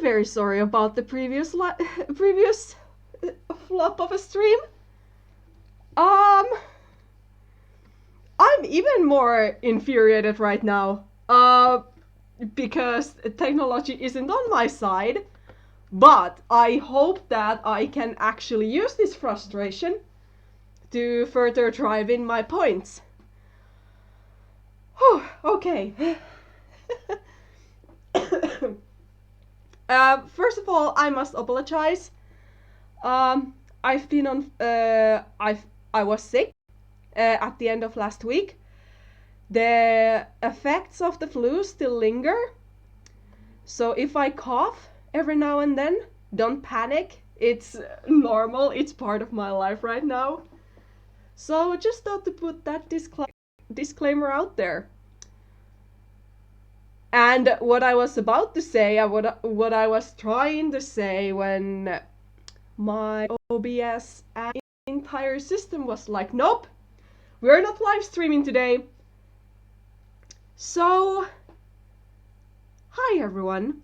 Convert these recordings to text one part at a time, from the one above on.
very sorry about the previous flop of a stream. I'm even more infuriated right now. Because technology isn't on my side. But I hope that I can actually use this frustration to further drive in my points. Whew, okay. First of all, I must apologize. I've been on. I was sick at the end of last week. The effects of the flu still linger. So if I cough every now and then, don't panic. It's normal. It's part of my life right now. So just thought to put that disclaimer out there. And what I was about to say, what I was trying to say when my OBS and entire system was like, nope, we're not live streaming today. So, hi everyone.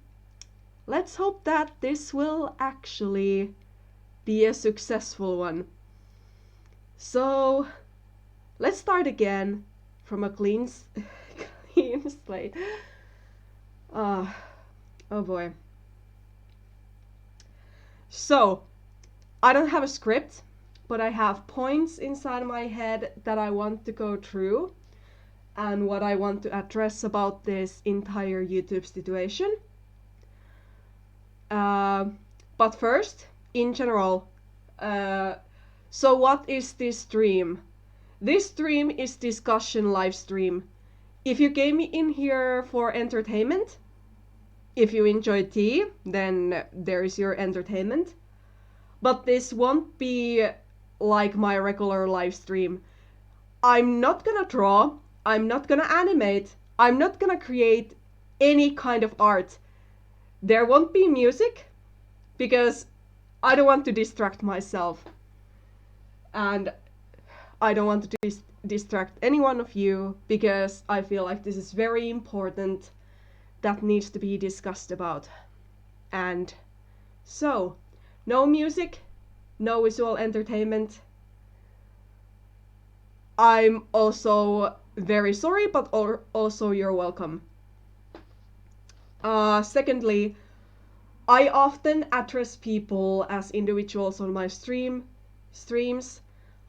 Let's hope that this will actually be a successful one. So, let's start again from a clean slate. Oh boy. So, I don't have a script, but I have points inside my head that I want to go through and what I want to address about this entire YouTube situation. But first, in general, so what is this stream? This stream is discussion live stream. If you came in here for entertainment, if you enjoy tea, then there's your entertainment. But this won't be like my regular live stream. I'm not gonna draw, I'm not gonna animate, I'm not gonna create any kind of art. There won't be music, because I don't want to distract myself. And I don't want to distract any one of you, because I feel like this is very important that needs to be discussed about. And so, no music, no visual entertainment. I'm also very sorry, but also you're welcome. Secondly, I often address people as individuals on my streams.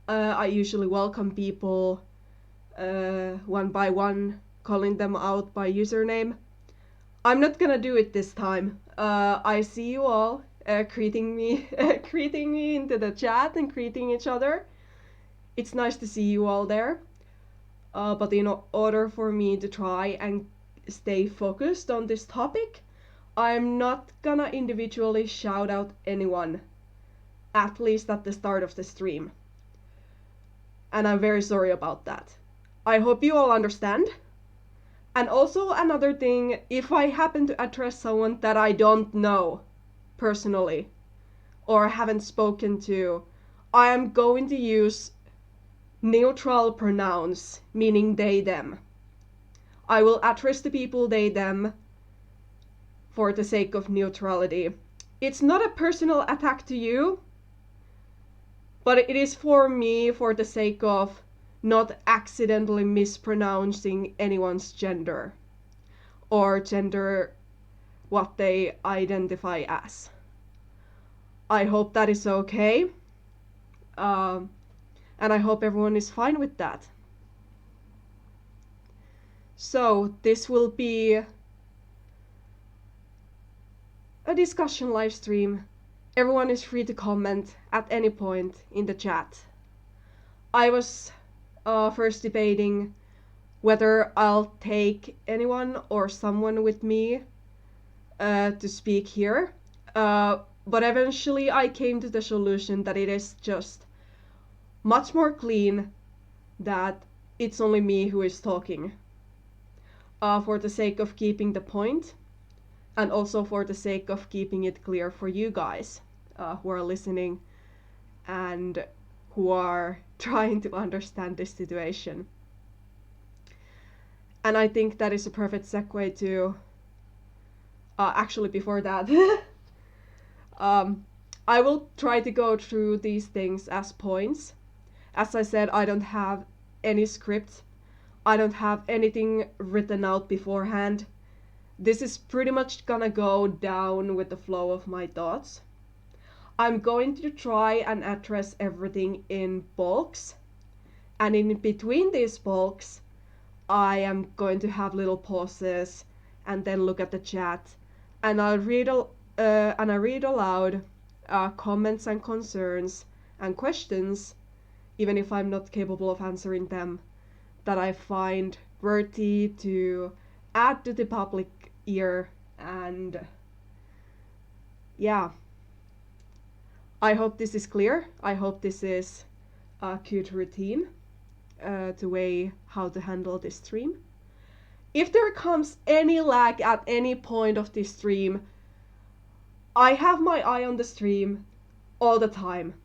I usually welcome people one by one, calling them out by username. I'm not gonna do it this time. I see you all greeting me into the chat and greeting each other. It's nice to see you all there. But in order for me to try and stay focused on this topic, I'm not gonna individually shout out anyone, at least at the start of the stream. And I'm very sorry about that. I hope you all understand. And also another thing, if I happen to address someone that I don't know personally or haven't spoken to, I am going to use neutral pronouns, meaning they, them. I will address the people they, them for the sake of neutrality. It's not a personal attack to you, but it is for me for the sake of not accidentally mispronouncing anyone's gender or gender what they identify as. I hope that is okay. And I hope everyone is fine with that. So this will be a discussion live stream. Everyone is free to comment at any point in the chat. I was first debating whether I'll take anyone or someone with me to speak here. But eventually I came to the solution that it is just much more clean that it's only me who is talking. For the sake of keeping the point, and also for the sake of keeping it clear for you guys who are listening and who are trying to understand this situation. And I think that is a perfect segue to Actually, before that, I will try to go through these things as points. As I said, I don't have any script. I don't have anything written out beforehand. This is pretty much gonna go down with the flow of my thoughts. I'm going to try and address everything in bulks, and in between these bulks, I am going to have little pauses and then look at the chat, and I read aloud comments and concerns and questions, even if I'm not capable of answering them, that I find worthy to add to the public ear. And yeah, I hope this is clear. I hope this is a cute routine to way how to handle this stream. If there comes any lag at any point of this stream, I have my eye on the stream all the time,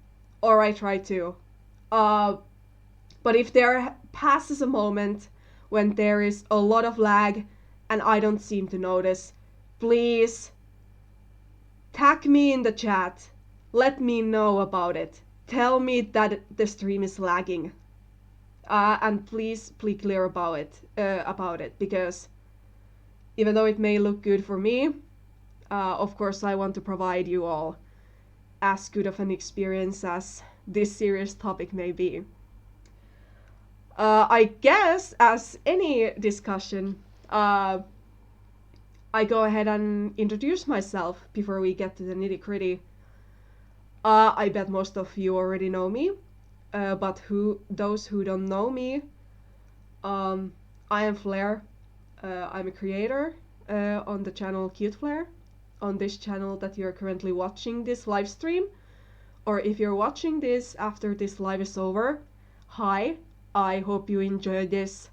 or I try to. But if there passes a moment when there is a lot of lag and I don't seem to notice, please tag me in the chat. Let me know about it. Tell me that the stream is lagging. And please be clear about it, because even though it may look good for me, of course I want to provide you all as good of an experience as this serious topic may be. I guess, as any discussion, I go ahead and introduce myself before we get to the nitty-gritty. I bet most of you already know me, but those who don't know me, I am Flair. I'm a creator on the channel Cute Flair, on this channel that you're currently watching this live stream, or if you're watching this after this live is over, hi, I hope you enjoyed this.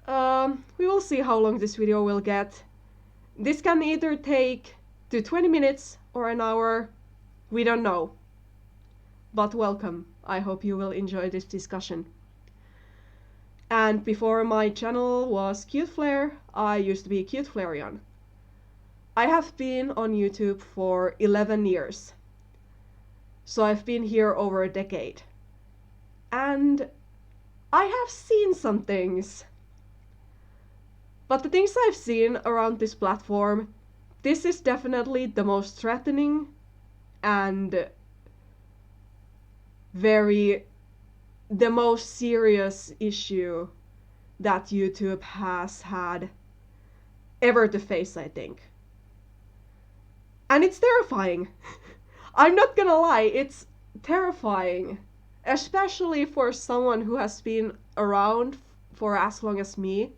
We will see how long this video will get. This can either take to 20 minutes or an hour, we don't know. But welcome, I hope you will enjoy this discussion. And before my channel was Cute Flair, I used to be Cute Flairion. I have been on YouTube for 11 years. So I've been here over a decade. And I have seen some things. But the things I've seen around this platform, this is definitely the most threatening and the most serious issue that YouTube has had ever to face, I think. And it's terrifying. I'm not gonna lie, it's terrifying. Especially for someone who has been around for as long as me,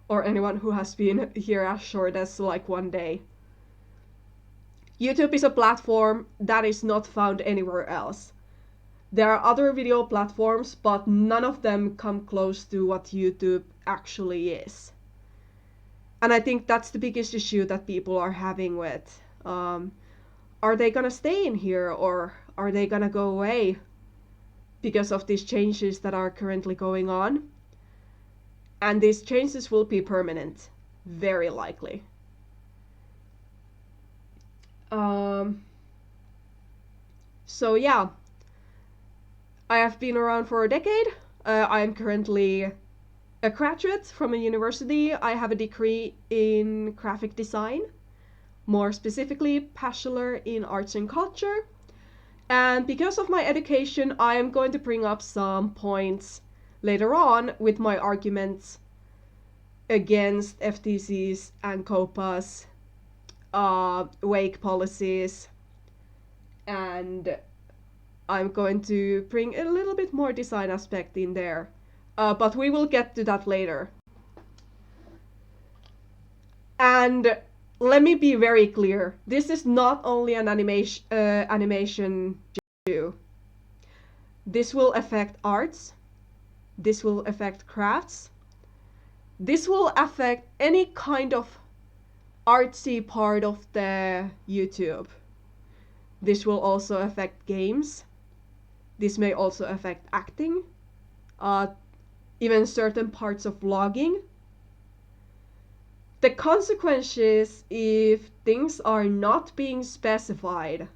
or anyone who has been here as short as like one day. YouTube is a platform that is not found anywhere else. There are other video platforms, but none of them come close to what YouTube actually is. And I think that's the biggest issue that people are having with, are they gonna stay in here or are they gonna go away because of these changes that are currently going on? And these changes will be permanent, very likely. So yeah, I have been around for a decade. I am currently a graduate from a university. I have a degree in graphic design, more specifically bachelor in arts and culture. And because of my education, I am going to bring up some points later on with my arguments against FTCs and COPA's wake policies, and I'm going to bring a little bit more design aspect in there, but we will get to that later. And let me be very clear, this is not only an animation issue. This will affect arts, this will affect crafts, this will affect any kind of artsy part of the YouTube. This will also affect games. This may also affect acting, even certain parts of vlogging. the consequences if things are not being specified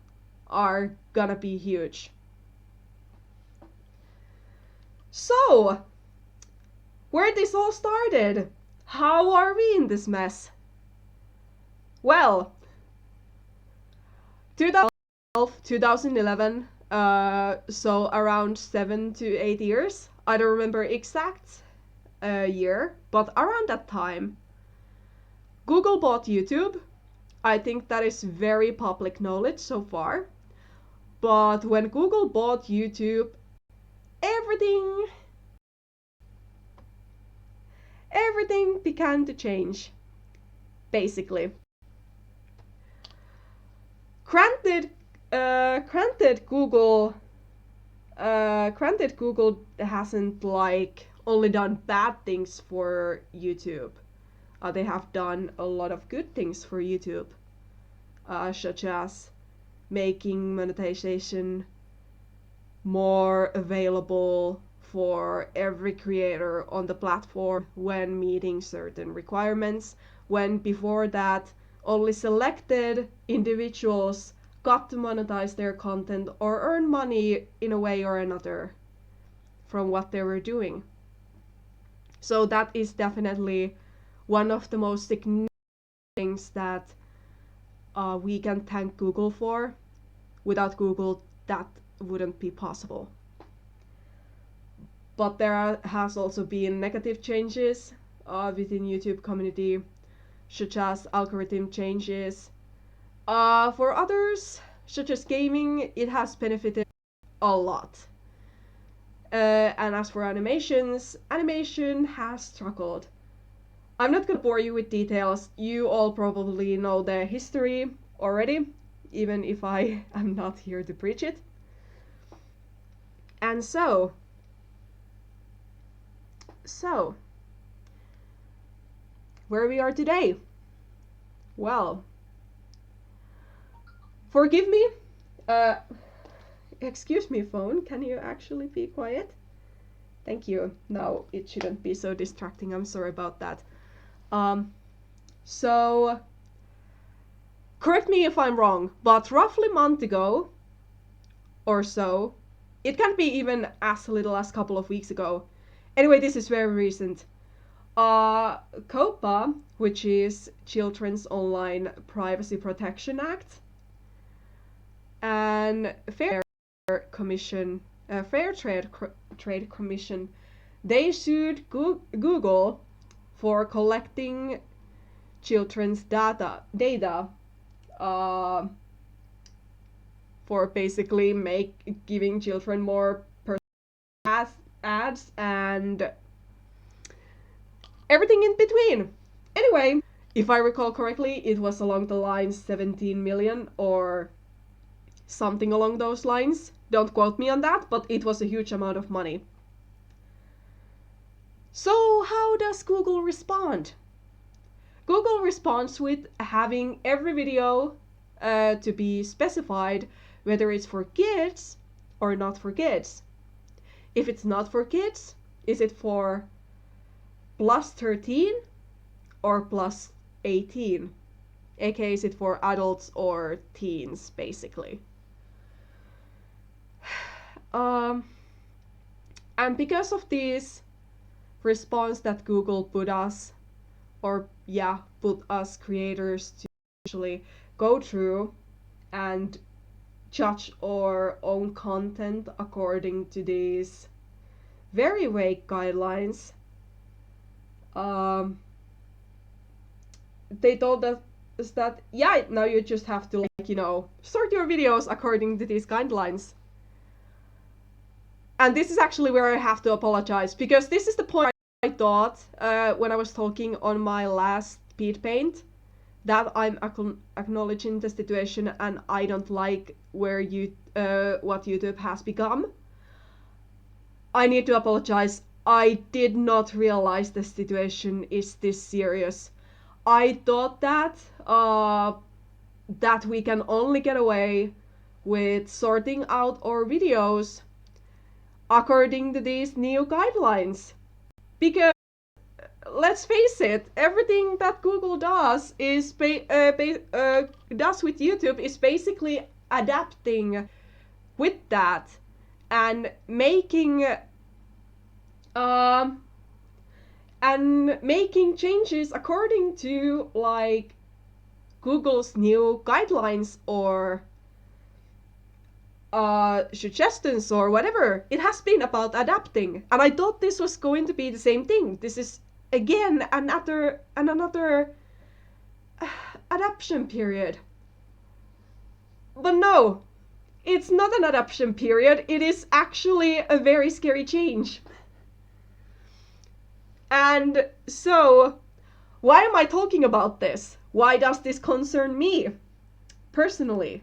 are gonna be huge. So, where this all started? How are we in this mess? Well, 2012, 2011, so around 7 to 8 years. I don't remember exact year, but around that time, Google bought YouTube. I think that is very public knowledge so far. But when Google bought YouTube, everything began to change, basically. Granted, Google hasn't like only done bad things for YouTube. They have done a lot of good things for YouTube, such as making monetization more available for every creator on the platform when meeting certain requirements, when before that only selected individuals got to monetize their content or earn money in a way or another from what they were doing. So that is definitely one of the most significant things that we can thank Google for. Without Google, that wouldn't be possible. But there has also been negative changes within YouTube community, such as algorithm changes. For others, such as gaming, it has benefited a lot. And as for animations, animation has struggled. I'm not gonna bore you with details. You all probably know the history already, even if I am not here to preach it. And so, where we are today? Well, forgive me. Excuse me, phone. Can you actually be quiet? Thank you. Now it shouldn't be so distracting. I'm sorry about that. So, correct me if I'm wrong, but roughly a month ago or so, it can be even as little as a couple of weeks ago. Anyway, this is very recent. COPPA, which is Children's Online Privacy Protection Act, and Fair Trade Commission, they sued Google for collecting children's data for basically giving children more ads and everything in between. Anyway, if I recall correctly, it was along the lines 17 million or something along those lines. Don't quote me on that, but it was a huge amount of money. So how does Google respond? Google responds with having every video to be specified whether it's for kids or not for kids. If it's not for kids, is it for plus 13 or plus 18? aka is it for adults or teens, basically. And because of this response that Google put us creators to actually go through and judge our own content according to these very vague guidelines, they told us that now you just have to sort your videos according to these guidelines. And this is actually where I have to apologize, because this is the point I thought when I was talking on my last speed paint, that I'm acknowledging the situation and I don't like what YouTube has become. I need to apologize. I did not realize the situation is this serious. I thought that we can only get away with sorting out our videos according to these new guidelines. Because let's face it, everything that Google does is does with YouTube is basically adapting with that and making changes according to like Google's new guidelines or suggestions or whatever. It has been about adapting, and I thought this was going to be the same thing. This is again another adaptation period. But no, it's not an adaptation period. It is actually a very scary change. And so, why am I talking about this? Why does this concern me personally?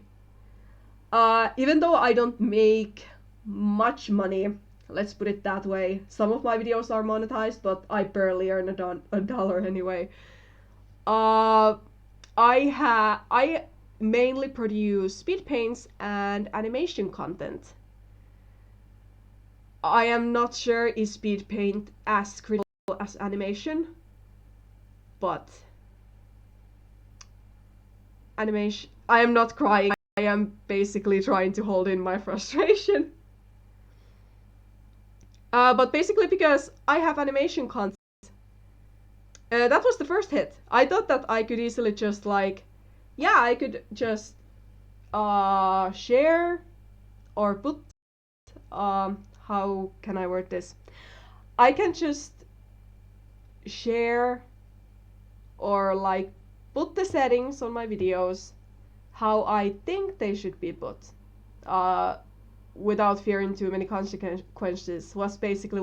Even though I don't make much money, let's put it that way. Some of my videos are monetized, but I barely earn a dollar anyway. I mainly produce speed paints and animation content. I am not sure is speed paint as critical as animation, but animation. I am not crying. I am basically trying to hold in my frustration. But basically because I have animation content. That was the first hit. I thought that I could easily just like, yeah, I could just share or put, how can I word this? I can just share or like put the settings on my videos how I think they should be put, without fearing too many consequences, was basically